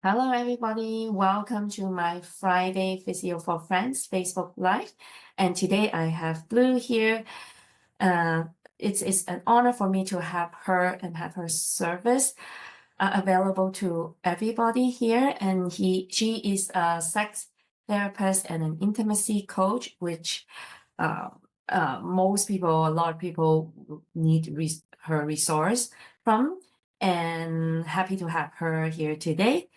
Hello, everybody. Welcome to my Friday Physio for Friends Facebook Live. And today I have Blue here. It's an honor for me to have her and have her service available to everybody here. And she is a sex therapist and an intimacy coach, which most people, a lot of people need her resource from. And happy to have her here today.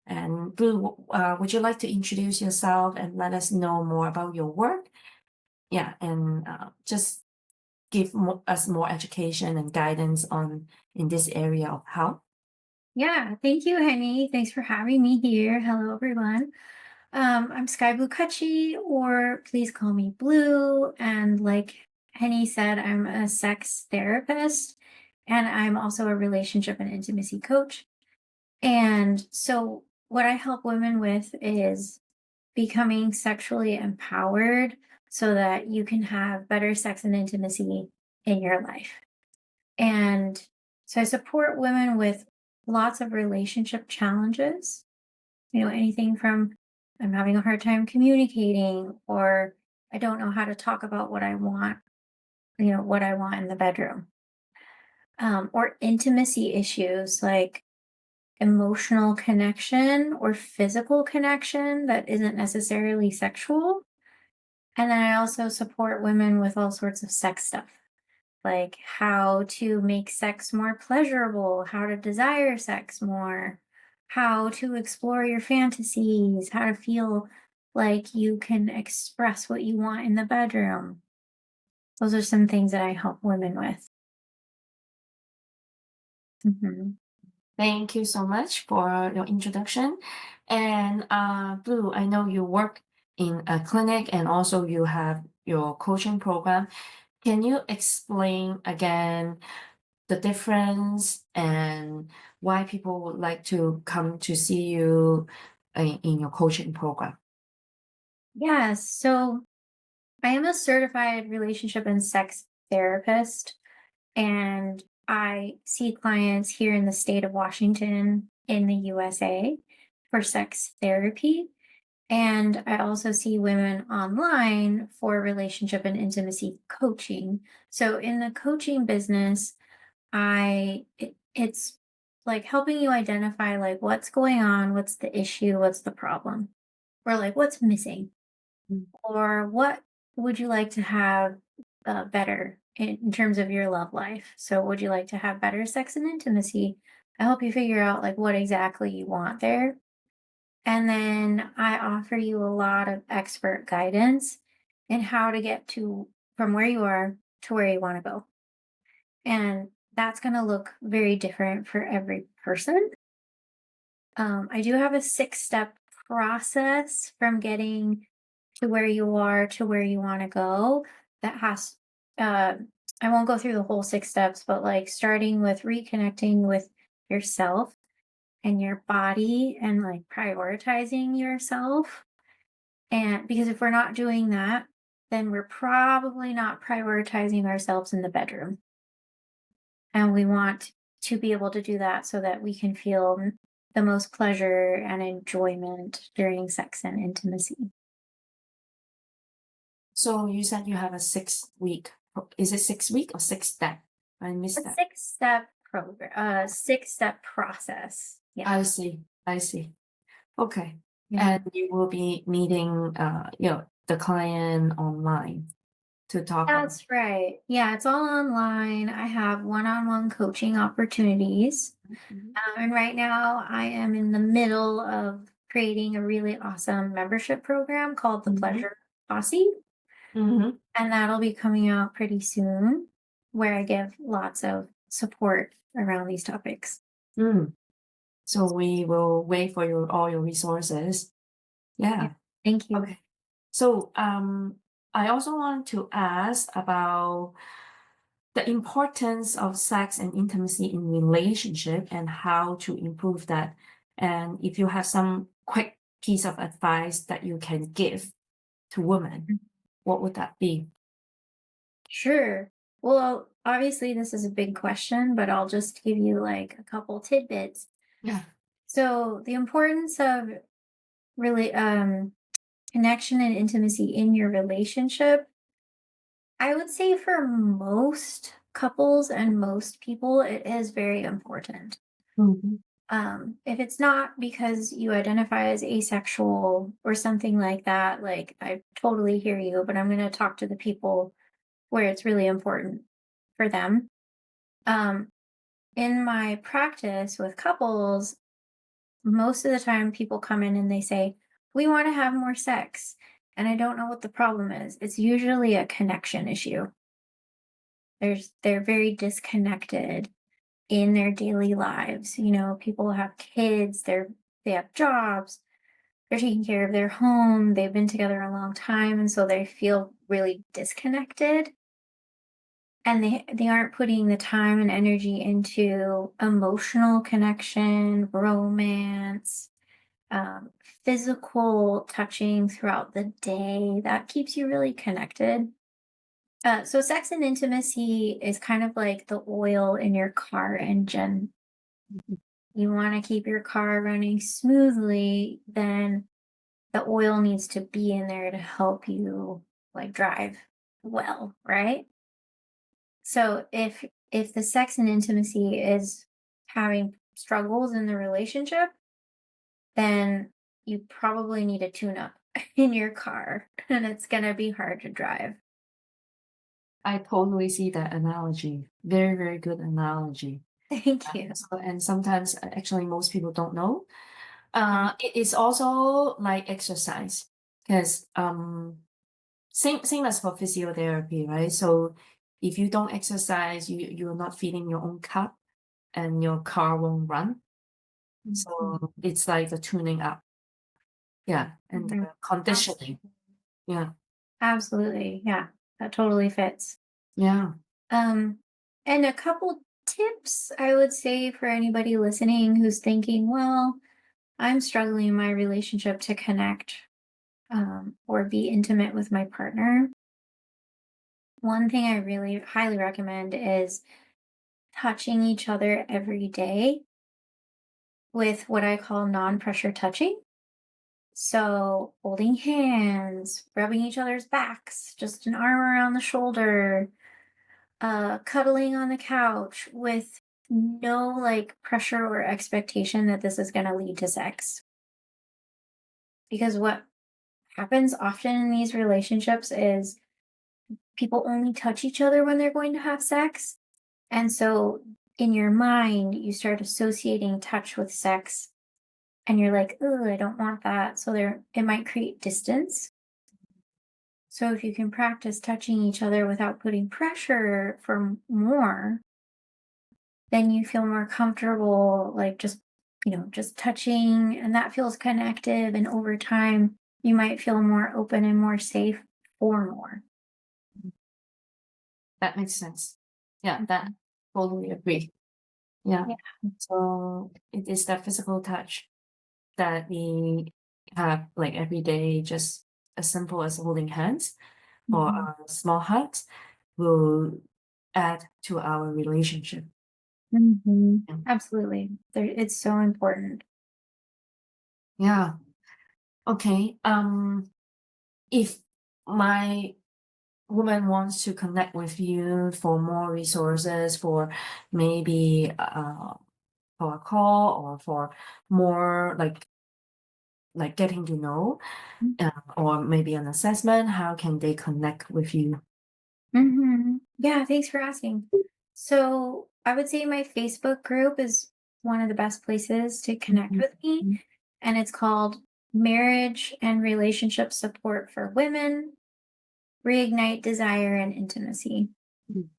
And Blue, would you like to introduce yourself and let us know more about your work? Yeah, and just give us more education and guidance in this area of health. Yeah, thank you, Henny. Thanks for having me here. Hello, everyone. I'm SkyeBlu Cutchie, or please call me Blue. And like Henny said, I'm a sex therapist, and I'm also a relationship and intimacy coach. And so, what I help women with is becoming sexually empowered so that you can have better sex and intimacy in your life. And so I support women with lots of relationship challenges, anything from I'm having a hard time communicating, or I don't know how to talk about what I want, what I want in the bedroom, or intimacy issues like emotional connection or physical connection that isn't necessarily sexual. And then I also support women with all sorts of sex stuff, like how to make sex more pleasurable, how to desire sex more, how to explore your fantasies, how to feel like you can express what you want in the bedroom. Those are some things that I help women with. Mhm. Thank you so much for your introduction. And Blue, I know you work in a clinic and also you have your coaching program. Can you explain again the difference and why people would like to come to see you in your coaching program? Yes. So I am a certified relationship and sex therapist, and I see clients here in the state of Washington in the USA for sex therapy. And I also see women online for relationship and intimacy coaching. So in the coaching business, it's like helping you identify like what's going on, what's the issue, what's the problem, or like what's missing, Mm. or what would you like to have better in terms of your love life. So would you like to have better sex and intimacy? I help you figure out like what exactly you want there, and then I offer you a lot of expert guidance in how to get to from where you are to where you want to go. And that's going to look very different for every person. I do have a 6 step process from getting to where you are to where you want to go. That has, uh, I won't go through the whole 6 steps, but like starting with reconnecting with yourself and your body and like prioritizing yourself. And because if we're not doing that, then we're probably not prioritizing ourselves in the bedroom. And we want to be able to do that so that we can feel the most pleasure and enjoyment during sex and intimacy. So you said you have a 6 week, is it 6 week or 6 step? I A missed that. 6 step program, 6 step process. Yeah. I see. Okay. Yeah. And you will be meeting, the client online to talk about. That's right. Yeah, it's all online. I have one-on-one coaching opportunities. Mhm. And right now, I am in the middle of creating a really awesome membership program called the Mhm. Pleasure Posse. Mhm. And that'll be coming out pretty soon, where I give lots of support around these topics. Mm. So we will wait for all your resources. Yeah. Yeah. Thank you. Okay. So I also want to ask about the importance of sex and intimacy in relationship and how to improve that. And if you have some quick piece of advice that you can give to women, what would that be? Sure. Well, obviously, this is a big question, but I'll just give you like a couple tidbits. Yeah. So the importance of really connection and intimacy in your relationship, I would say for most couples and most people, it is very important. Mhm. If it's not because you identify as asexual or something like that, like I totally hear you, but I'm going to talk to the people where it's really important for them. Um, in my practice with couples, most of the time people come in and they say, we want to have more sex. And I don't know what the problem is. It's usually a connection issue. They're very disconnected in their daily lives. You know, people have kids, they have jobs, they're taking care of their home, they've been together a long time, and so they feel really disconnected. And they aren't putting the time and energy into emotional connection, romance, um, physical touching throughout the day that keeps you really connected. So sex and intimacy is kind of like the oil in your car engine. You want to keep your car running smoothly, then the oil needs to be in there to help you like drive well, right? So if the sex and intimacy is having struggles in the relationship, then you probably need a tune up in your car and it's going to be hard to drive. I totally see that analogy. Very, very good analogy. Thank you. And sometimes actually most people don't know. It is also like exercise because same as for physiotherapy, right? So if you don't exercise, you're not feeding your own cup and your car won't run. So it's like the tuning up. Yeah. And Mhm. the conditioning. Yeah. Absolutely. Yeah. That totally fits. Yeah. Um, and a couple tips I would say for anybody listening who's thinking, well, I'm struggling in my relationship to connect or be intimate with my partner. One thing I really highly recommend is touching each other every day with what I call non pressure touching. So, holding hands, rubbing each other's backs, just an arm around the shoulder, cuddling on the couch with no like pressure or expectation that this is going to lead to sex. Because what happens often in these relationships is people only touch each other when they're going to have sex. And so in your mind, you start associating touch with sex and you're like, oh, I don't want that. So there, it might create distance. So if you can practice touching each other without putting pressure for more, then you feel more comfortable, like just, just touching, and that feels connective. And over time, you might feel more open and more safe for more. That makes sense. Yeah, that Mhm. totally agree. Yeah. Yeah. So it is that physical touch that we have like every day, just as simple as holding hands or Mhm. a small hug will add to our relationship. Mhm. Yeah. Absolutely. It's so important. Yeah. Okay. If my woman wants to connect with you for more resources, for maybe for a call or for more like getting to know, or maybe an assessment, how can they connect with you? Yeah, thanks for asking. So I would say my Facebook group is one of the best places to connect Mhm. with me, and it's called Marriage and Relationship Support for Women, Reignite Desire and Intimacy. Mhm.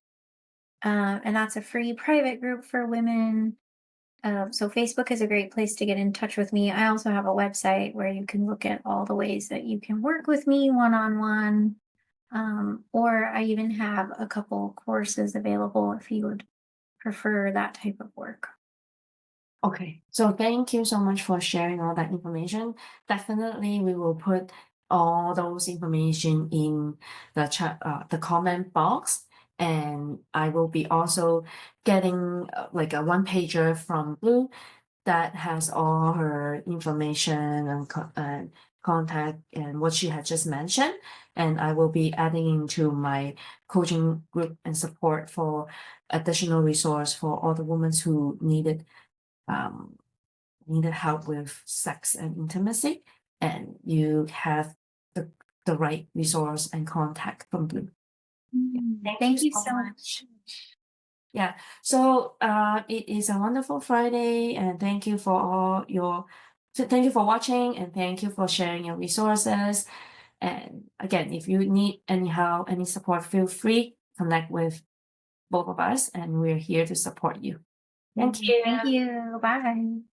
And that's a free private group for women. So Facebook is a great place to get in touch with me. I also have a website where you can look at all the ways that you can work with me one on one. Or I even have a couple courses available if you would prefer that type of work. Okay, so thank you so much for sharing all that information. Definitely, we will put all those information in the chat, the comment box, and I will be also getting like a one pager from Blue that has all her information and contact and what she had just mentioned. And I will be adding into my coaching group and support for additional resource for all the women who needed help with sex and intimacy. And you have the right resource and contact from Blue. Thank you so much. Yeah, so it is a wonderful Friday, and thank you for watching, and thank you for sharing your resources. And again, if you need any help, any support, feel free connect with both of us, and we're here to support you. Thank you. Thank you. Bye.